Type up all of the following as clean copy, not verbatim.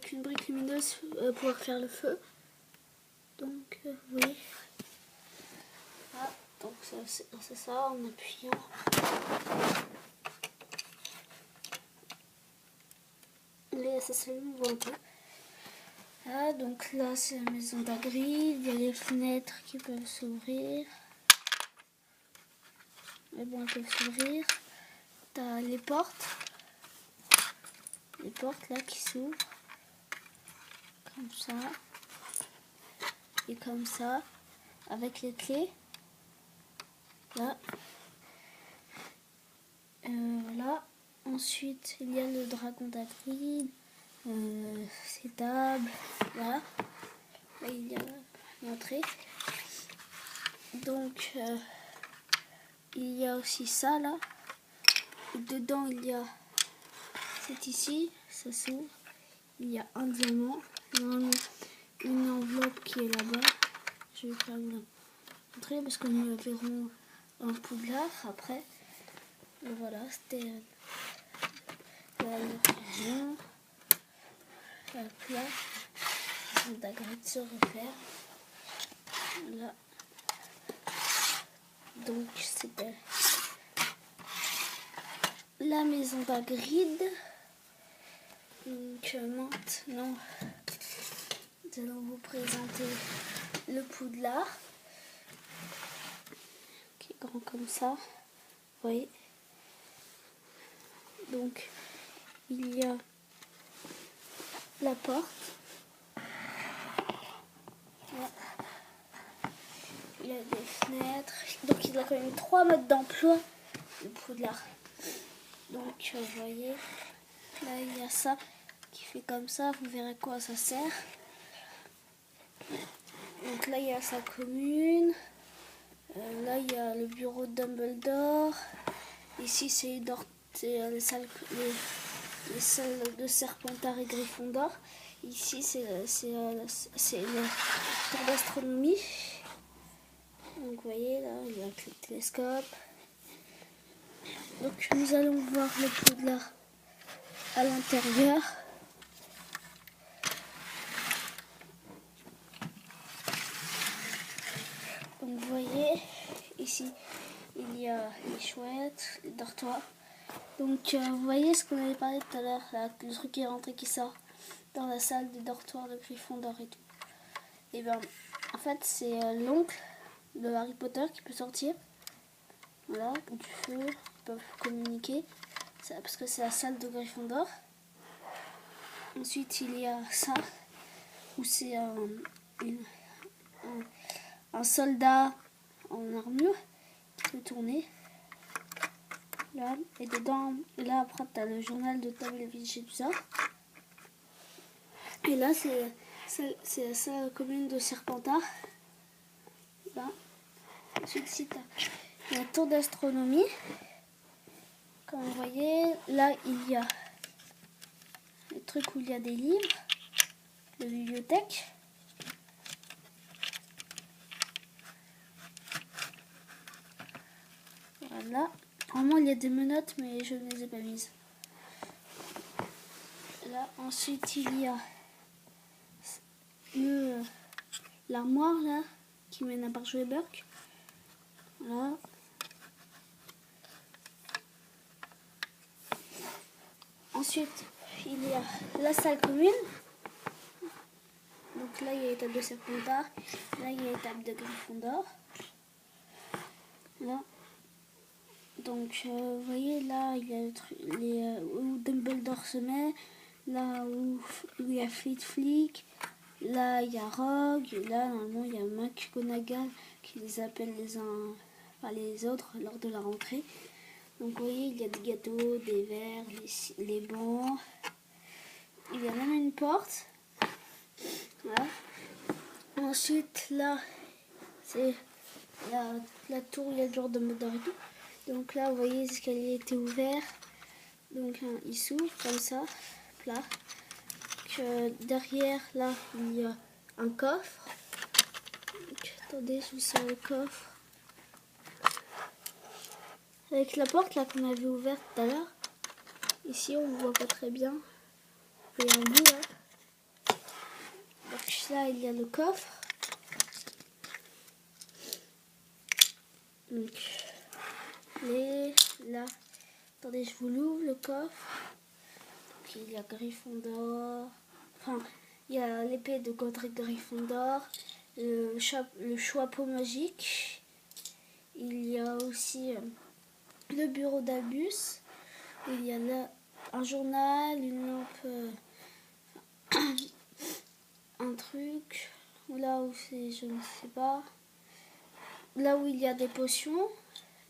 avec une brique lumineuse pouvoir faire le feu. Donc oui. Ah, donc c'est ça en appuyant. Et ça s'allume, on voit un peu. Ah, donc là c'est la maison d'Hagrid, il y a les fenêtres qui peuvent s'ouvrir. Mais bon, elles peuvent s'ouvrir. T'as les portes là qui s'ouvrent. Comme ça. Et comme ça. Avec les clés. Là. Là. Ensuite, il y a le dragon d'Hagrid. Ces tables. Voilà. Là, il y a l'entrée. Donc, il y a aussi ça là. Et dedans, il y a... C'est ici. Ça s'ouvre. Il y a un diamant. Une enveloppe qui est là-bas. Je vais pas vous la montrer parce que nous la verrons en Poudlard après. Et voilà, c'était la région. Là, d'Hagrid se refaire. Là. Donc c'était la maison d'Hagrid. Donc maintenant, nous allons vous présenter le Poudlard. Qui est grand comme ça. Vous voyez. Donc il y a la porte. Là. Il y a des fenêtres. Donc il a quand même 3 modes d'emploi, le Poudlard. Donc vous voyez, là il y a ça qui fait comme ça. Vous verrez à quoi ça sert. Donc là il y a sa commune. Là il y a le bureau de Dumbledore. Ici c'est les salles de Serpentard et Gryffondor. Ici c'est le tour d'astronomie. Donc vous voyez là il y a le télescope. Donc nous allons voir le Poudlard à l'intérieur. Donc vous voyez ici il y a les chouettes, les dortoirs. Donc vous voyez ce qu'on avait parlé tout à l'heure, le truc qui est rentré qui sort dans la salle des dortoirs de Gryffondor et tout. Et bien en fait c'est l'oncle de Harry Potter qui peut sortir. Voilà, du feu, ils peuvent communiquer. Ça, parce que c'est la salle de Gryffondor. Ensuite il y a ça où c'est un soldat en armure qui peut tourner. Là, et dedans, là après tu as le journal de Tom et tout ça. Et là c'est la salle commune de Serpentard. Là. Ensuite ici tu as la tour d'astronomie. Comme vous voyez, là il y a le truc où il y a des livres, la bibliothèque. Voilà. Normalement il y a des menottes mais je ne les ai pas mises. Là ensuite il y a l'armoire là qui mène à Barjo et Burke. Voilà. Ensuite il y a la salle commune. Donc là il y a l'étape de Serpentard. Là il y a l'étape de Gryffondor. Là. Donc vous voyez là il y a le truc, où Dumbledore se met. Là où il y a Flitwick. Là il y a Rogue. Et là normalement il y a McGonagall qui les appelle les uns par les autres lors de la rentrée. Donc vous voyez il y a des gâteaux, des verres, les bancs. Il y a même une porte. Voilà. Ensuite là c'est la tour où il y a le genre de Dumbledore et tout. Donc là vous voyez l'escalier était ouvert. Donc il s'ouvre comme ça. Là. Derrière là il y a un coffre. Donc, attendez, je vous sors le coffre. Avec la porte là qu'on avait ouverte tout à l'heure. Ici on ne voit pas très bien. Il y a un bout là. là, il y a le coffre. Donc, là, attendez, je vous l'ouvre, le coffre. Donc, il y a Gryffondor. Enfin, il y a l'épée de Godric Gryffondor. Le chapeau magique. Il y a aussi le bureau d'Albus. Il y a là un journal, une lampe, un truc. Là où c'est, je ne sais pas. Là où il y a des potions.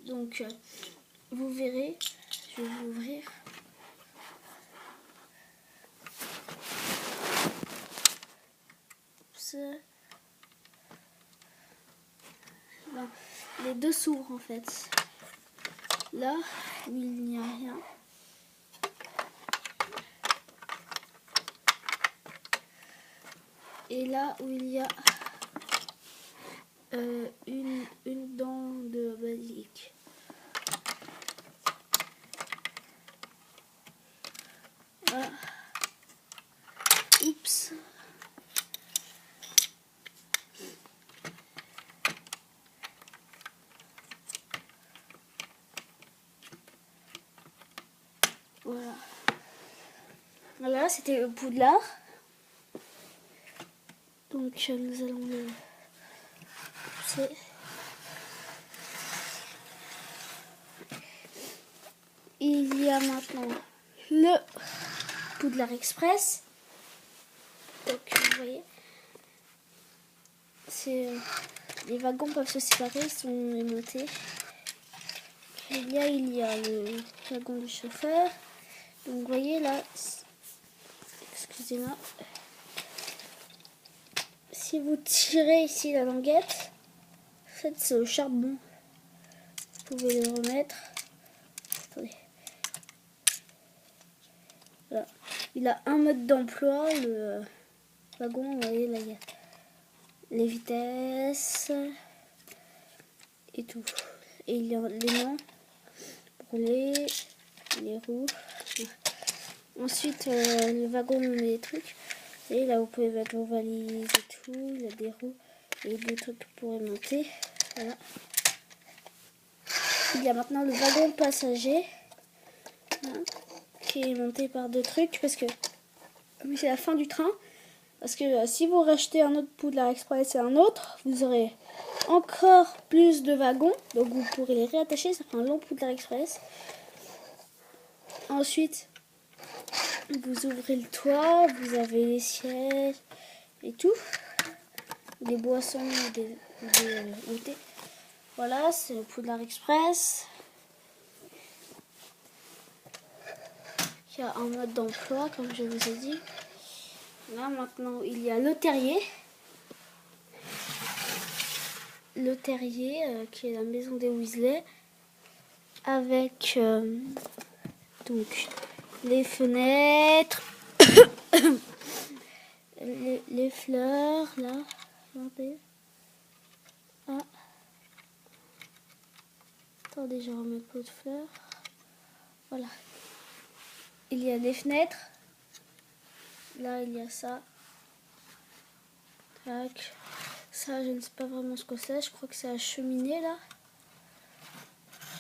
Donc, vous verrez. Je vais vous ouvrir. Ben, les deux s'ouvrent en fait. Là où il n'y a rien. Et là où il y a une dent de basilic. Voilà. Oups. Voilà. Voilà, c'était le Poudlard. Donc nous allons le pousser. Il y a maintenant le Poudlard Express. Donc vous voyez, les wagons peuvent se séparer, sont aimantés. Il y a le wagon du chauffeur. Donc vous voyez là, excusez-moi, si vous tirez ici la languette, en fait c'est au charbon. Vous pouvez le remettre. Attendez. Voilà. Il a un mode d'emploi, le wagon. Vous voyez là, il y a les vitesses et tout. Et il y a les mains pour les roues. Ensuite, le wagon met des trucs. Et là, vous pouvez mettre vos valises et tout. Il y a des roues et des trucs pour monter. Voilà. Il y a maintenant le wagon passager, hein, qui est monté par deux trucs. Parce que c'est la fin du train. Parce que si vous rachetez un autre Poudlard Express et un autre, vous aurez encore plus de wagons. Donc vous pourrez les réattacher. Ça fait un long Poudlard Express. Ensuite, vous ouvrez le toit, vous avez les sièges et tout, des boissons, des goûters. Voilà, c'est le Poudlard Express. Il y a un mode d'emploi, comme je vous ai dit. Là, maintenant, il y a le terrier. Le terrier, qui est la maison des Weasley, avec donc les fenêtres, les fleurs, là, regardez. Ah. Attendez, je remets pas de fleurs. Voilà. Il y a des fenêtres. Là, il y a ça. Tac. Ça, je ne sais pas vraiment ce que c'est. Je crois que c'est la cheminée, là.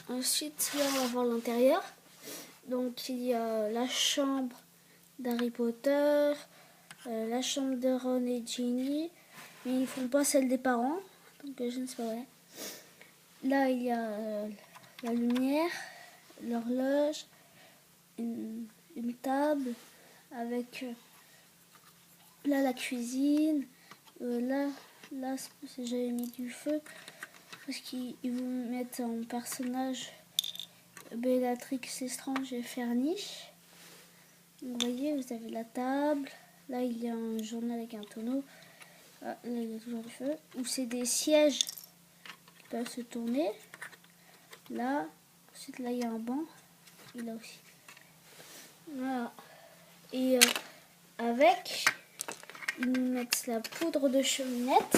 Ensuite, là, on va voir l'intérieur. Donc, il y a la chambre d'Harry Potter, la chambre de Ron et Ginny. Mais ils ne font pas celle des parents. Donc, je ne sais pas vrai. Là, il y a la lumière, l'horloge, une table avec là la cuisine. Là j'avais mis du feu parce qu'ils vous mettent en personnage Bellatrix Lestrange et Ferniche. Vous voyez, vous avez la table. Là, il y a un journal avec un tonneau. Ah, là, il y a toujours du feu. Ou c'est des sièges qui peuvent se tourner. Là, ensuite, là, il y a un banc. Et là aussi. Voilà. Et avec, ils nous mettent la poudre de cheminette.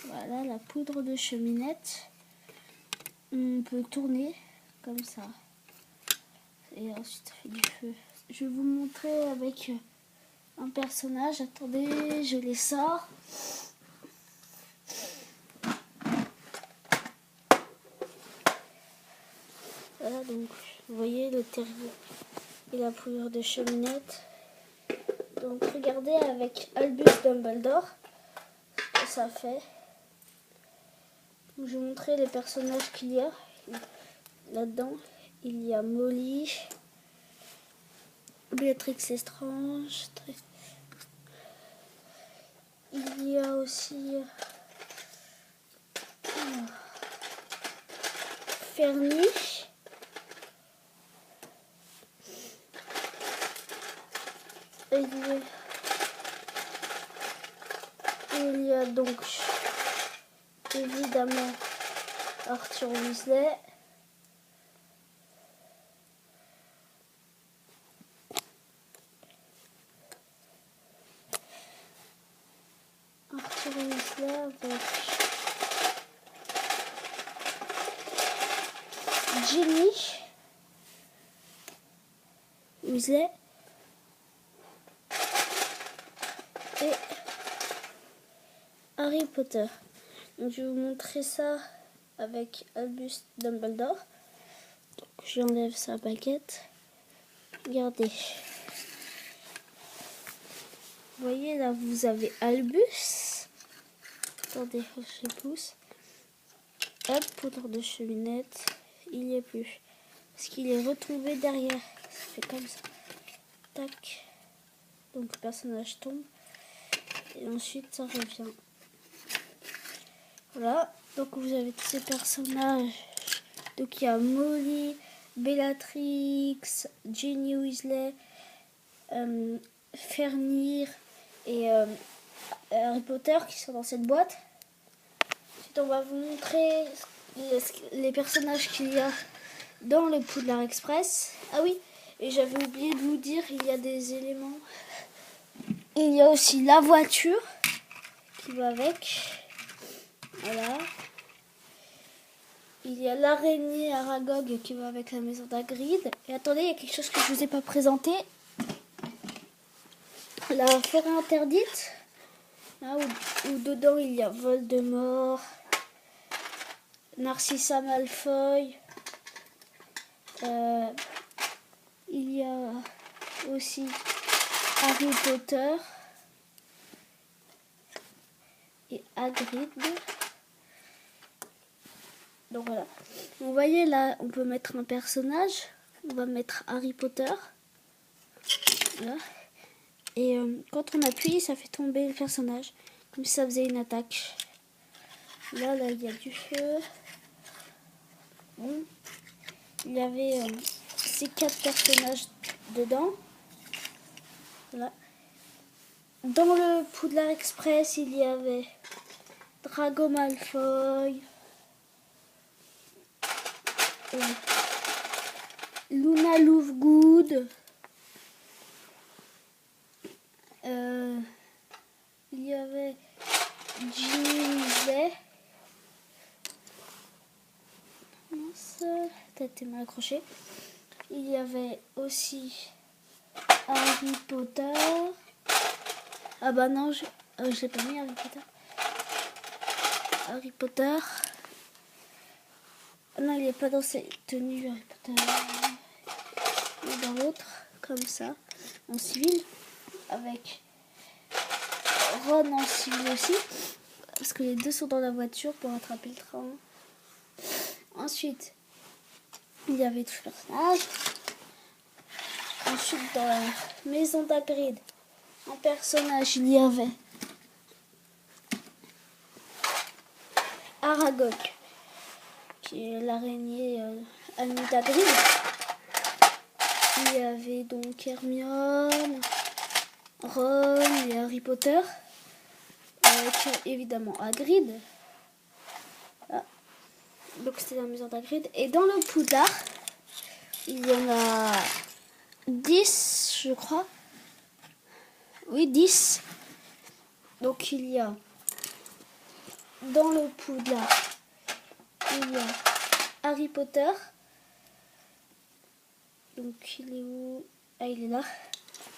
Voilà, la poudre de cheminette. On peut tourner comme ça. Et ensuite, ça fait du feu. Je vais vous montrer avec un personnage. Attendez, je les sors. Voilà, donc vous voyez le terrier et la poudre de cheminette. Donc regardez avec Albus Dumbledore ce que ça fait. Donc, je vais vous montrer les personnages qu'il y a là-dedans. Il y a Molly, Béatrix Lestrange. Il y a aussi Fernie. Il y a donc évidemment Arthur Weasley. Arthur Weasley avec Ginny Weasley et Harry Potter. Donc, je vais vous montrer ça avec Albus Dumbledore. Donc, j'enlève sa baguette. Regardez. Vous voyez là, vous avez Albus. Attendez, je pousse. Hop, poudre de cheminette. Il n'y est plus. Parce qu'il est retombé derrière. Ça fait comme ça. Tac. Donc le personnage tombe. Et ensuite ça revient. Voilà. Donc vous avez tous ces personnages. Donc il y a Molly, Bellatrix, Ginny Weasley, Fenrir et Harry Potter qui sont dans cette boîte. Ensuite on va vous montrer les personnages qu'il y a dans le Poudlard Express. Ah oui, et j'avais oublié de vous dire, il y a des éléments. Il y a aussi la voiture qui va avec. Voilà. Il y a l'araignée Aragog qui va avec la maison d'Hagrid. Et attendez, il y a quelque chose que je ne vous ai pas présenté. La forêt interdite. Là où dedans il y a Voldemort, Narcissa Malfoy. Il y a aussi Harry Potter et Hagrid. Donc voilà. Vous voyez là, on peut mettre un personnage. On va mettre Harry Potter. Voilà. Et quand on appuie, ça fait tomber le personnage. Comme si ça faisait une attaque. Là, il y a du feu. Bon. Il y avait ces 4 personnages dedans. Voilà. Dans le Poudlard Express, il y avait Drago Malfoy, Luna Lovegood, il y avait Ginny Weasley. La tête est mal accrochée. Il y avait aussi Harry Potter. Ah bah non, je l'ai pas mis Harry Potter. Harry Potter. Ah non, il n'est pas dans ses tenues Harry Potter. Il est dans l'autre, comme ça, en civil, avec Ron en civil aussi, parce que les deux sont dans la voiture pour attraper le train. Ensuite, il y avait tous les personnages. Ensuite, dans la maison d'Hagrid, en personnage, il y avait Aragog, qui est l'araignée amie d'Hagrid. Il y avait donc Hermione, Ron et Harry Potter, avec évidemment Hagrid. Voilà. Donc c'était la maison d'Hagrid. Et dans le Poudlard, il y en a 10, je crois. Oui, 10. Donc il y a dans le Poudlard, il y a Harry Potter. Donc il est où? Ah, il est là.